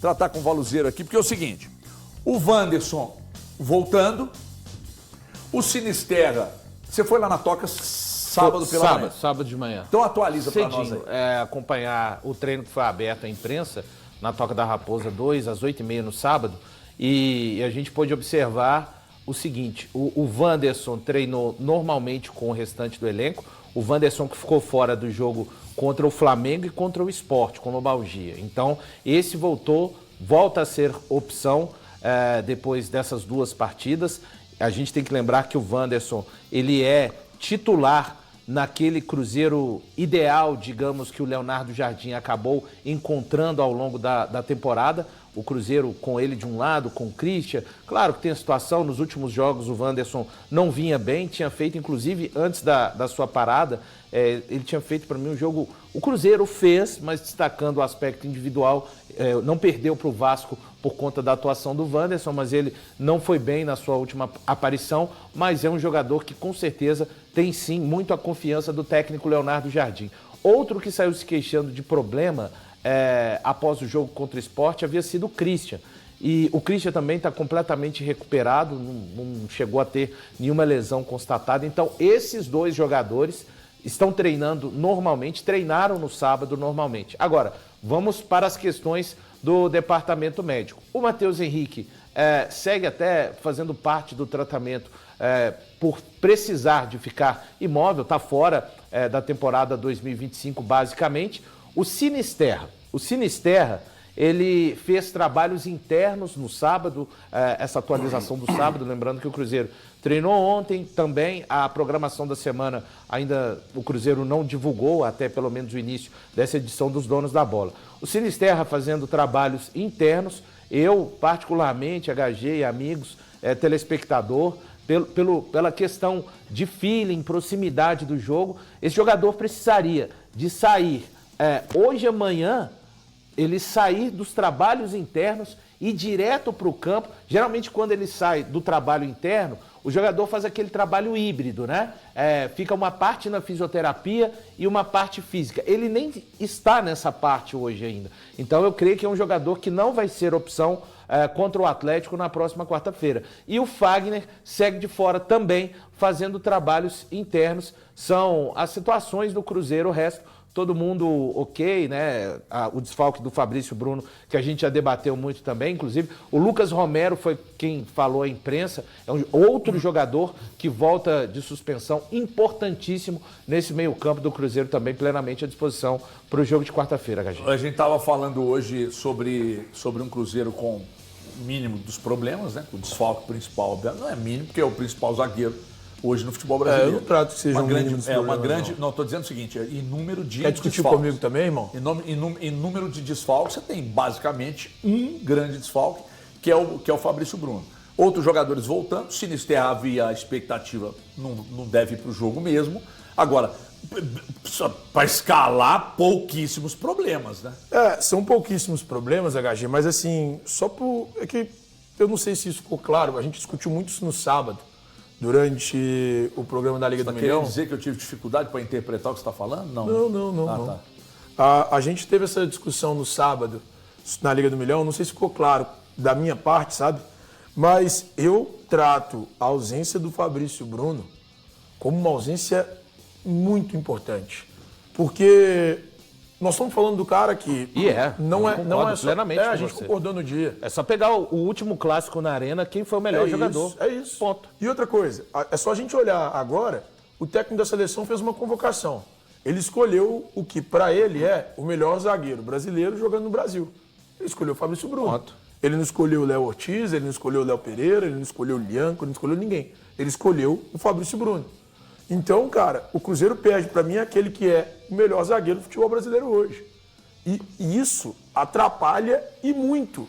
tratar com o Valuzeiro aqui, porque é o seguinte, o Wanderson voltando, o Sinisterra, você foi lá na Toca sábado pela manhã? Sábado de manhã. Então atualiza para nós aí. Acompanhar o treino que foi aberto à imprensa, na Toca da Raposa 2, às 8h30 no sábado, e a gente pôde observar o seguinte, o Wanderson treinou normalmente com o restante do elenco, o Wanderson que ficou fora do jogo contra o Flamengo e contra o Sport, com lombalgia. Então, esse volta a ser opção depois dessas duas partidas. A gente tem que lembrar que o Wanderson, ele é titular naquele Cruzeiro ideal, digamos, que o Leonardo Jardim acabou encontrando ao longo da temporada. O Cruzeiro com ele de um lado, com o Christian. Claro que tem a situação, nos últimos jogos o Wanderson não vinha bem, tinha feito, inclusive, antes da sua parada, ele tinha feito para mim um jogo... O Cruzeiro fez, mas destacando o aspecto individual, não perdeu para o Vasco por conta da atuação do Wanderson, mas ele não foi bem na sua última aparição, mas é um jogador que com certeza tem sim muito a confiança do técnico Leonardo Jardim. Outro que saiu se queixando de problema após o jogo contra o Sport havia sido o Christian. E o Christian também está completamente recuperado, não chegou a ter nenhuma lesão constatada. Então, esses dois jogadores estão treinando normalmente, treinaram no sábado normalmente. Agora, vamos para as questões do departamento médico. O Matheus Henrique segue até fazendo parte do tratamento por precisar de ficar imóvel, está fora da temporada 2025 basicamente. O Sinisterra, ele fez trabalhos internos no sábado, essa atualização do sábado, lembrando que o Cruzeiro treinou ontem também, a programação da semana ainda o Cruzeiro não divulgou, até pelo menos o início dessa edição dos Donos da Bola. O Sinisterra fazendo trabalhos internos, eu particularmente, HG e amigos, telespectador, pela questão de feeling, proximidade do jogo, esse jogador precisaria de sair hoje e amanhã, ele sair dos trabalhos internos e ir direto para o campo. Geralmente, quando ele sai do trabalho interno, o jogador faz aquele trabalho híbrido, né? Fica uma parte na fisioterapia e uma parte física. Ele nem está nessa parte hoje ainda. Então, eu creio que é um jogador que não vai ser opção contra o Atlético na próxima quarta-feira. E o Fagner segue de fora também, fazendo trabalhos internos. São as situações do Cruzeiro, o resto... Todo mundo ok, né? O desfalque do Fabrício Bruno, que a gente já debateu muito também. Inclusive, o Lucas Romero foi quem falou à imprensa. É um outro jogador que volta de suspensão, importantíssimo nesse meio-campo do Cruzeiro, também plenamente à disposição para o jogo de quarta-feira, HG. A gente estava falando hoje sobre um Cruzeiro com o mínimo dos problemas, né? O desfalque principal, não é mínimo, porque é o principal zagueiro hoje no futebol brasileiro. Eu não trato que seja uma grande. Não, estou dizendo o seguinte: em número de. Quer discutir desfalques comigo também, irmão? Em número de desfalques, você tem basicamente um grande desfalque, que é o Fabrício Bruno. Outros jogadores voltando, Sinisterra havia a expectativa, não deve ir para o jogo mesmo. Agora, para escalar, pouquíssimos problemas, né? São pouquíssimos problemas, HG, mas assim, é que eu não sei se isso ficou claro, a gente discutiu muito isso no sábado. Durante o programa da Liga do Milhão. Quer dizer que eu tive dificuldade para interpretar o que você está falando? Não. Tá. A gente teve essa discussão no sábado na Liga do Milhão, não sei se ficou claro da minha parte, sabe? Mas eu trato a ausência do Fabrício Bruno como uma ausência muito importante. Porque nós estamos falando do cara que não é só, plenamente a gente concordou no dia. É só pegar o último clássico na Arena, quem foi o melhor jogador. É isso. Ponto. E outra coisa, é só a gente olhar agora, o técnico da seleção fez uma convocação. Ele escolheu o que para ele é o melhor zagueiro brasileiro jogando no Brasil. Ele escolheu o Fabrício Bruno. Ponto. Ele não escolheu o Léo Ortiz, ele não escolheu o Léo Pereira, ele não escolheu o Lianco, ele não escolheu ninguém. Ele escolheu o Fabrício Bruno. Então, cara, o Cruzeiro perde para mim aquele que é o melhor zagueiro do futebol brasileiro hoje. E isso atrapalha e muito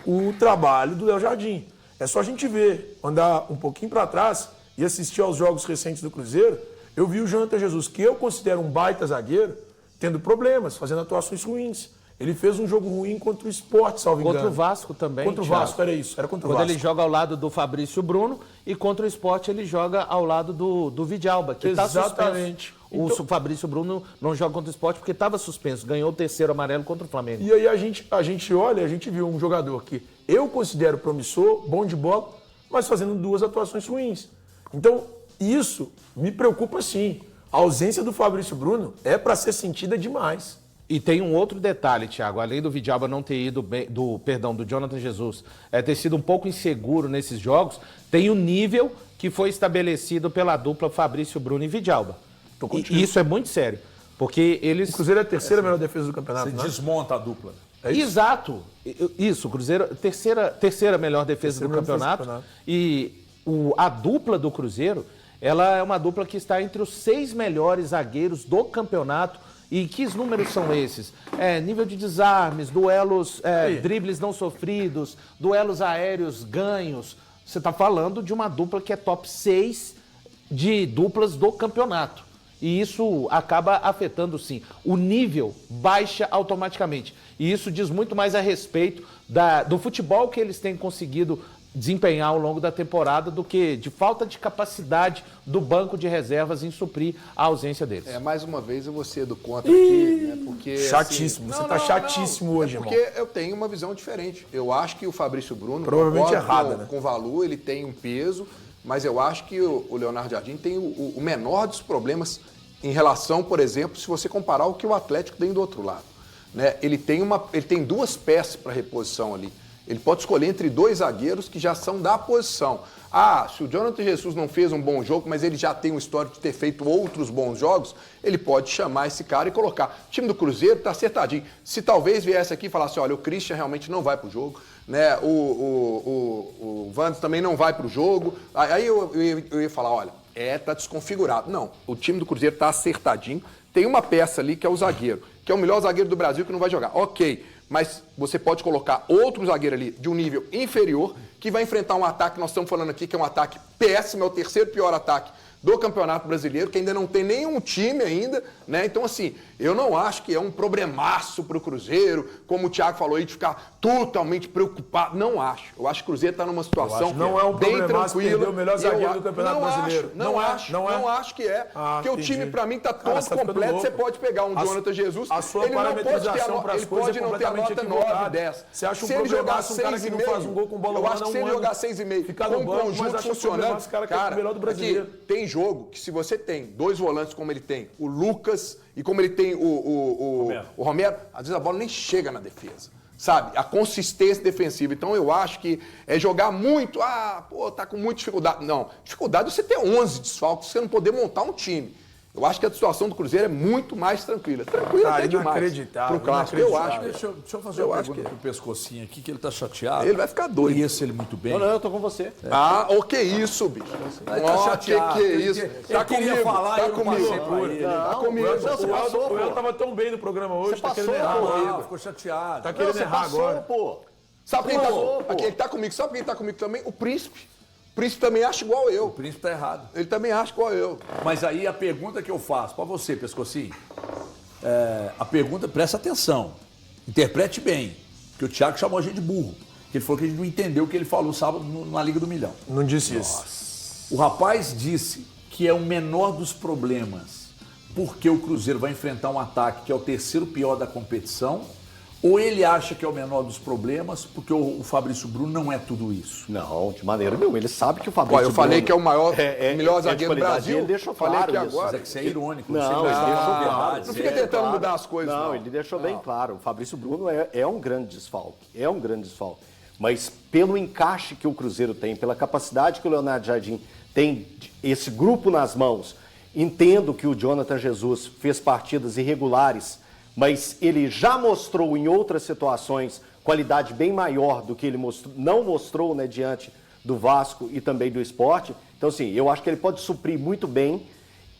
o trabalho do Léo Jardim. É só a gente ver, andar um pouquinho para trás e assistir aos jogos recentes do Cruzeiro, eu vi o Jonathan Jesus, que eu considero um baita zagueiro, tendo problemas, fazendo atuações ruins. Ele fez um jogo ruim contra o Sport, salvo engano. Contra o Vasco também. Contra o Vasco, era isso. Era contra o Vasco. Quando ele joga ao lado do Fabrício Bruno e contra o Sport ele joga ao lado do Vidalba, que está suspenso. o Fabrício Bruno não joga contra o Sport porque estava suspenso, ganhou o terceiro amarelo contra o Flamengo. E aí a gente olha, a gente viu um jogador que eu considero promissor, bom de bola, mas fazendo 2 atuações ruins. Então, isso me preocupa sim. A ausência do Fabrício Bruno é para ser sentida demais. E tem um outro detalhe, Thiago, além do Vidalba não ter ido bem, do Jonathan Jesus, ter sido um pouco inseguro nesses jogos, tem o nível que foi estabelecido pela dupla Fabrício Bruno e Vidalba. E isso é muito sério, porque eles... O Cruzeiro é a terceira melhor defesa do campeonato, Você né? desmonta a dupla. Exato. Isso, o Cruzeiro, terceira melhor defesa do campeonato. E a dupla do Cruzeiro, ela é uma dupla que está entre os 6 melhores zagueiros do campeonato. E que números são esses? Nível de desarmes, duelos, dribles não sofridos, duelos aéreos ganhos. Você está falando de uma dupla que é top 6 de duplas do campeonato. E isso acaba afetando, sim. O nível baixa automaticamente. E isso diz muito mais a respeito do futebol que eles têm conseguido desempenhar ao longo da temporada do que de falta de capacidade do banco de reservas em suprir a ausência deles. Mais uma vez eu vou ser do contra aqui, né? Porque, chatíssimo, assim, você tá chatíssimo hoje, porque irmão. eu tenho uma visão diferente. Eu acho que o Fabrício Bruno, provavelmente concordo errada, né? com o Valu, ele tem um peso, mas eu acho que o Leonardo Jardim tem o menor dos problemas em relação, por exemplo, se você comparar o que o Atlético tem do outro lado. Né? Ele tem 2 peças para reposição ali. Ele pode escolher entre 2 zagueiros que já são da posição. Se o Jonathan Jesus não fez um bom jogo, mas ele já tem um histórico de ter feito outros bons jogos, ele pode chamar esse cara e colocar. O time do Cruzeiro está acertadinho. Se talvez viesse aqui e falasse, olha, o Christian realmente não vai pro jogo, né? O Vandes também não vai pro jogo, aí eu ia falar, olha, tá desconfigurado. Não, o time do Cruzeiro está acertadinho. Tem uma peça ali que é o zagueiro, que é o melhor zagueiro do Brasil que não vai jogar. Ok, mas você pode colocar outro zagueiro ali de um nível inferior que vai enfrentar um ataque, nós estamos falando aqui que é um ataque péssimo, é o 3º pior ataque do Campeonato Brasileiro, que ainda não tem nenhum time ainda, né? Então, assim, eu não acho que é um problemaço pro Cruzeiro, como o Thiago falou aí, de ficar totalmente preocupado. Não acho. Eu acho que o Cruzeiro está numa situação não é um bem problemaço tranquila. perder o melhor zagueiro do Campeonato Brasileiro. Não acho que é. Porque o time, para mim, está todo você tá ficando completo. Você louco. pode pegar um Jonathan Jesus, a sua ele não pode ter parametrização pras ele coisas pode é não ter a completamente nota 9, equivocada. 10. Você acha um se ele jogar problemaço um cara que não faz um gol com bola eu humana acho que se há ele um jogar ano, 6,5 ficar com no um banco, mas conjunto acha um funcionando, problemaço, cara, que é o melhor do brasileiro. aqui, tem jogo que se você tem 2 volantes como ele tem, o Lucas e como ele tem o Romero, às vezes a bola nem chega na defesa. Sabe? A consistência defensiva. Então eu acho que é jogar muito, tá com muita dificuldade. Não, dificuldade é você ter 11 desfalques, você não poder montar um time. Eu acho que a situação do Cruzeiro é muito mais tranquila. Tranquila até demais. Inacreditável. Pro clássico, eu acho. Deixa eu fazer uma pergunta pro Pescocinho aqui, que ele tá chateado. Ele vai ficar doido. Conheço ele muito bem. Não, eu tô com você. O que isso, bicho? Ele tá chateado. Que isso? Tá queria comigo, falar, tá eu não passei pra comigo. ele. Tá comigo. O El tava tão bem no programa hoje, tá querendo passou, errar. Ficou chateado. Tá querendo errar agora. Pô. Sabe quem tá comigo? Sabe quem tá comigo também? O Príncipe. O Príncipe também acha igual eu. O Príncipe tá errado. Ele também acha igual eu. Mas aí a pergunta que eu faço pra você, Pescocinho, a pergunta, presta atenção, interprete bem, porque o Thiago chamou a gente de burro, que ele falou que a gente não entendeu o que ele falou sábado na Liga do Milhão. Não disse isso. O rapaz disse que é o menor dos problemas, porque o Cruzeiro vai enfrentar um ataque que é o 3º pior da competição, ou ele acha que é o menor dos problemas, porque o Fabrício Bruno não é tudo isso? Não, de maneira nenhuma. Ele sabe que o Fabrício Eu falei Bruno que é o maior, melhor de zagueiro do qualidade, Brasil. Ele deixou falei claro aqui isso. agora. Mas é que você é irônico. Não, você ele deixou verdade, claro. Não fica tentando mudar as coisas, Não, não. ele deixou bem claro. O Fabrício Bruno é um grande desfalque. É um grande desfalque. Mas pelo encaixe que o Cruzeiro tem, pela capacidade que o Leonardo Jardim tem, esse grupo nas mãos, entendo que o Jonathan Jesus fez partidas irregulares, mas ele já mostrou em outras situações qualidade bem maior do que ele não mostrou, né, diante do Vasco e também do Sport. Então, assim, eu acho que ele pode suprir muito bem.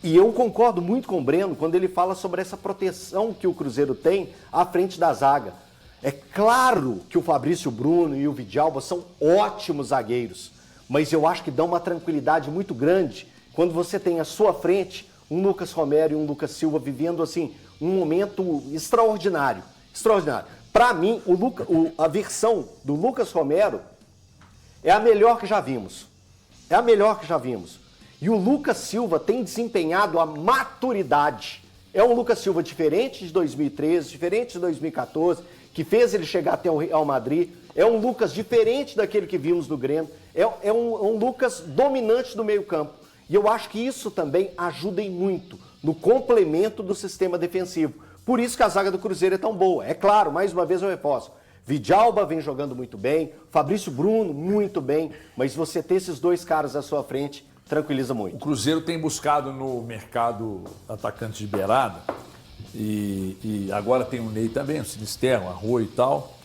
E eu concordo muito com o Breno quando ele fala sobre essa proteção que o Cruzeiro tem à frente da zaga. É claro que o Fabrício Bruno e o Vidalba são ótimos zagueiros, mas eu acho que dá uma tranquilidade muito grande quando você tem à sua frente um Lucas Romero e um Lucas Silva vivendo assim um momento extraordinário. Extraordinário. Para mim, a versão do Lucas Romero é a melhor que já vimos. É a melhor que já vimos. E o Lucas Silva tem desempenhado a maturidade. É um Lucas Silva diferente de 2013, diferente de 2014, que fez ele chegar até o Real Madrid. É um Lucas diferente daquele que vimos no Grêmio. É um Lucas dominante do meio-campo. E eu acho que isso também ajuda em muito no complemento do sistema defensivo. Por isso que a zaga do Cruzeiro é tão boa. É claro, mais uma vez eu reforço. Vidalba vem jogando muito bem, Fabrício Bruno muito bem, mas você ter esses dois caras à sua frente tranquiliza O muito. Cruzeiro tem buscado no mercado atacantes de beirada e agora tem o Ney também, o Sinisterro, Arroio e tal.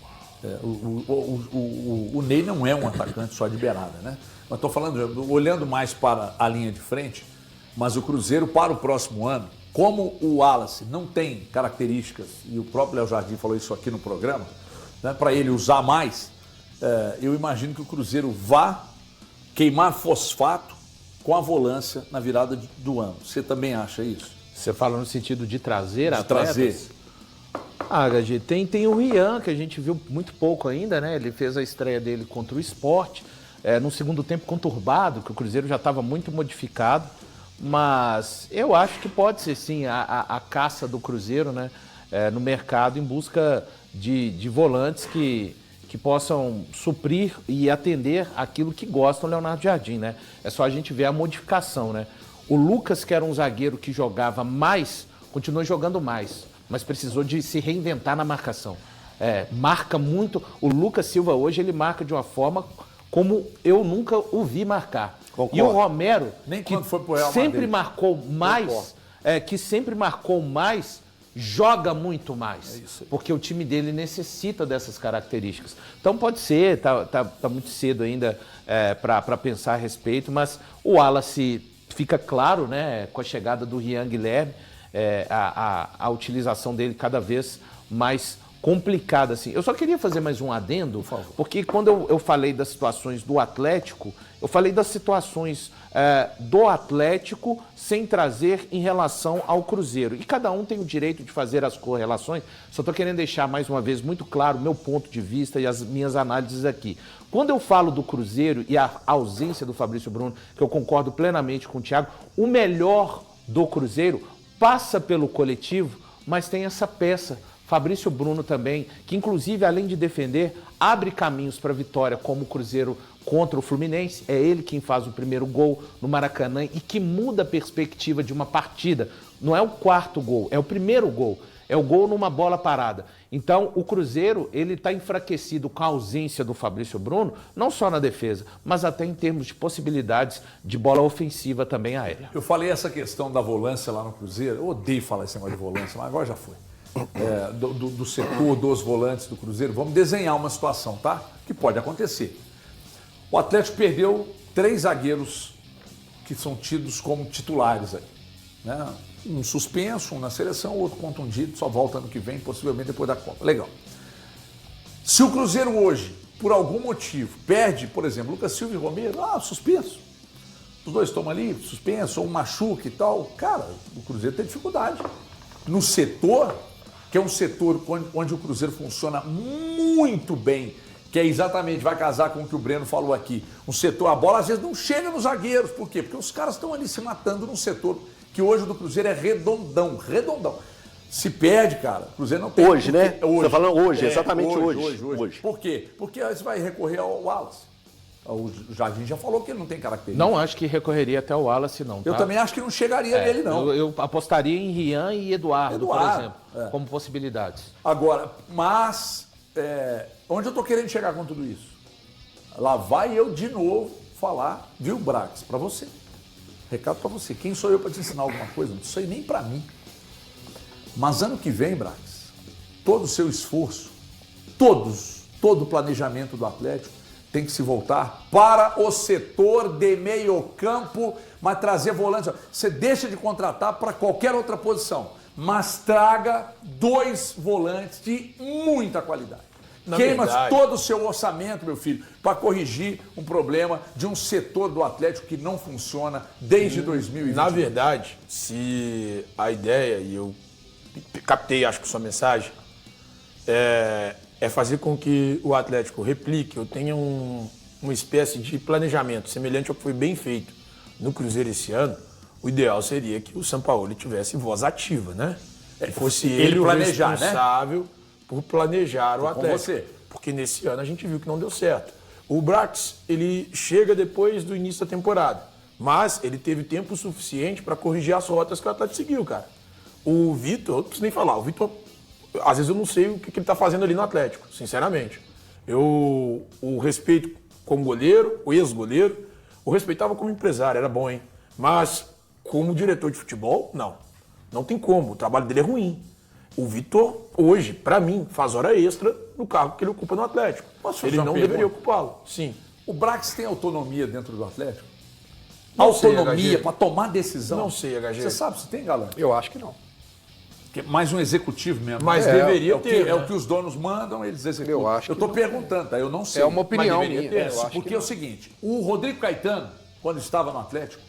O Ney não é um atacante só de beirada, né? Mas estou falando, olhando mais para a linha de frente, mas o Cruzeiro para o próximo ano, como o Wallace não tem características, e o próprio Léo Jardim falou isso aqui no programa, né, para ele usar mais, eu imagino que o Cruzeiro vá queimar fosfato com a volância na virada do ano. Você também acha isso? Você fala no sentido de trazer De atletas? trazer. Ah, Gagi, tem o Rian, que a gente viu muito pouco ainda, né? Ele fez a estreia dele contra o Sport, num segundo tempo conturbado, que o Cruzeiro já estava muito modificado, mas eu acho que pode ser sim a caça do Cruzeiro, né? No mercado em busca de volantes que possam suprir e atender aquilo que gosta o Leonardo Jardim, né? É só a gente ver a modificação, né? O Lucas, que era um zagueiro que jogava mais, continua jogando mais, mas precisou de se reinventar na marcação. Marca muito. O Lucas Silva hoje, ele marca de uma forma como eu nunca o vi marcar. Concordo. E o Romero, Nem que quando foi pro Real sempre Madrid. marcou mais, joga muito mais. Porque o time dele necessita dessas características. Então pode ser, tá muito cedo ainda para pensar a respeito, mas o Wallace fica claro, né, com a chegada do Rian Guilherme, a utilização dele cada vez mais complicada. Assim. Eu só queria fazer mais um adendo, porque quando eu falei das situações do Atlético, eu falei das situações do Atlético sem trazer em relação ao Cruzeiro. E cada um tem o direito de fazer as correlações. Só estou querendo deixar mais uma vez muito claro o meu ponto de vista e as minhas análises aqui. Quando eu falo do Cruzeiro e a ausência do Fabrício Bruno, que eu concordo plenamente com o Thiago, o melhor do Cruzeiro passa pelo coletivo, mas tem essa peça, Fabrício Bruno também, que inclusive, além de defender, abre caminhos para a vitória, como o Cruzeiro contra o Fluminense. É ele quem faz o primeiro gol no Maracanã e que muda a perspectiva de uma partida. Não é o quarto gol, é o primeiro gol. É o gol numa bola parada. Então, o Cruzeiro, ele está enfraquecido com a ausência do Fabrício Bruno, não só na defesa, mas até em termos de possibilidades de bola ofensiva também aérea. Eu falei essa questão da volância lá no Cruzeiro, eu odeio falar esse negócio de volância, mas agora já foi. Do setor dos volantes do Cruzeiro, vamos desenhar uma situação, tá? Que pode acontecer. O Atlético perdeu 3 zagueiros que são tidos como titulares aí, né? Um suspenso, um na seleção, outro contundido, só volta ano que vem, possivelmente depois da Copa. Legal. Se o Cruzeiro hoje, por algum motivo, perde, por exemplo, Lucas Silva e Romero, suspenso. Os dois estão ali, suspenso, ou um machuca e tal. Cara, o Cruzeiro tem dificuldade. No setor, que é um setor onde o Cruzeiro funciona muito bem, que é exatamente, vai casar com o que o Breno falou aqui, um setor, a bola às vezes não chega nos zagueiros. Por quê? Porque os caras estão ali se matando num setor que hoje o do Cruzeiro é redondão. Se perde, cara, o Cruzeiro não tem. Hoje, né? Você tá falando hoje, exatamente hoje. Por quê? Porque aí você vai recorrer ao Wallace. O Jardim já falou que ele não tem característica. Não acho que recorreria até o Wallace, não. Tá? Eu também acho que não chegaria nele, não. Eu apostaria em Rian e Eduardo, por exemplo, como possibilidades. Agora, mas, onde eu tô querendo chegar com tudo isso? Lá vai eu de novo falar, viu, Brax, para você. Recado para você. Quem sou eu para te ensinar alguma coisa? Não sei nem para mim. Mas ano que vem, Brax, todo o seu esforço, todo o planejamento do Atlético tem que se voltar para o setor de meio campo, mas trazer volantes. Você deixa de contratar para qualquer outra posição, mas traga 2 volantes de muita qualidade. Queima todo o seu orçamento, meu filho, para corrigir um problema de um setor do Atlético que não funciona desde 2020. Na verdade, se a ideia, e eu captei, acho que sua mensagem, é fazer com que o Atlético replique, ou tenha uma espécie de planejamento semelhante ao que foi bem feito no Cruzeiro esse ano, o ideal seria que o Sampaoli tivesse voz ativa, né? Que fosse ele o planejar, responsável por planejar o com Atlético. você. Porque nesse ano a gente viu que não deu certo. O Brax, ele chega depois do início da temporada, mas ele teve tempo suficiente para corrigir as rotas que o Atlético seguiu, cara. O Vitor, eu não preciso nem falar, o Vitor, às vezes eu não sei o que ele tá fazendo ali no Atlético, sinceramente. Eu o respeito como goleiro, o ex-goleiro, o respeitava como empresário, era bom, hein? Mas como diretor de futebol, não. Não tem como, o trabalho dele é ruim. O Vitor, hoje, pra mim, faz hora extra no cargo que ele ocupa no Atlético. Posso fazer Ele uma não pergunta? deveria ocupá-lo, sim. O Brax tem autonomia dentro do Atlético? Não sei, Autonomia HG. para tomar decisão? Não sei, HG. Você sabe se tem, Galã? Eu acho que não. Que é mais um executivo mesmo. Mas né? deveria é o que, ter, É né? o que os donos mandam, eles executam. Eu acho Eu que tô não. perguntando, tá? Eu não sei. É uma opinião deveria minha. ter, Eu acho Porque que é o seguinte, o Rodrigo Caetano, quando estava no Atlético,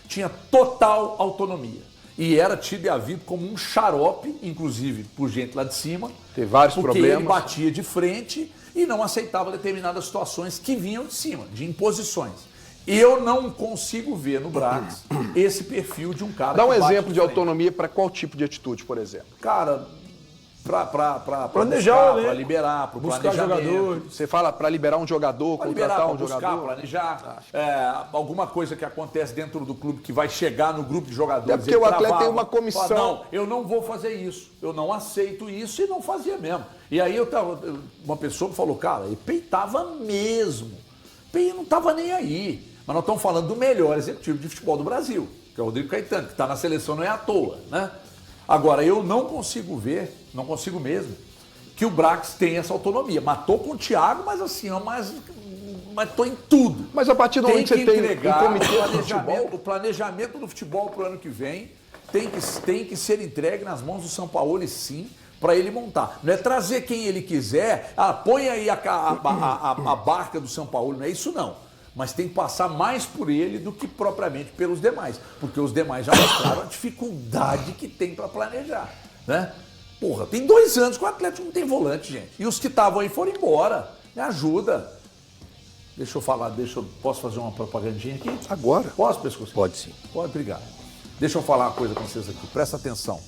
tinha total autonomia. E era tido e havido como um xarope, inclusive por gente lá de cima. Tem vários porque problemas. ele batia de frente e não aceitava determinadas situações que vinham de cima, de imposições. Eu não consigo ver no Brax esse perfil de um cara Dá um que bate exemplo de frente. autonomia para qual tipo de atitude, por exemplo? Cara, pra Planejar buscar, o elenco, pra liberar, pro buscar planejamento. jogadores. Você fala para liberar um jogador, Pra liberar, contratar pra um buscar, jogador? planejar, alguma coisa que acontece dentro do clube que vai chegar no grupo de jogadores. É porque ele o atleta travava, tem uma comissão. fala, não, eu não vou fazer isso, eu não aceito isso e não fazia mesmo. E aí uma pessoa me falou, cara, ele peitava mesmo. Ele não tava nem aí. Mas nós estamos falando do melhor executivo de futebol do Brasil, que é o Rodrigo Caetano, que está na seleção não é à toa, né? Agora, eu não consigo ver, não consigo mesmo, que o Brax tem essa autonomia. Matou com o Thiago, mas assim, mas tô em tudo. Mas a partir do momento que você tem entregar um comitê de o planejamento do futebol para o ano que vem tem que ser entregue nas mãos do Sampaoli, sim, para ele montar. Não é trazer quem ele quiser, põe aí a barca do Sampaoli, não é isso não. Mas tem que passar mais por ele do que propriamente pelos demais, porque os demais já mostraram a dificuldade que tem para planejar, né? Porra, tem 2 anos que o Atlético não tem volante, gente. E os que estavam aí foram embora. Me ajuda. Deixa eu falar, posso fazer uma propagandinha aqui? Agora? Posso, Pescoço? Pode sim. Pode, obrigado. Deixa eu falar uma coisa com vocês aqui, presta atenção.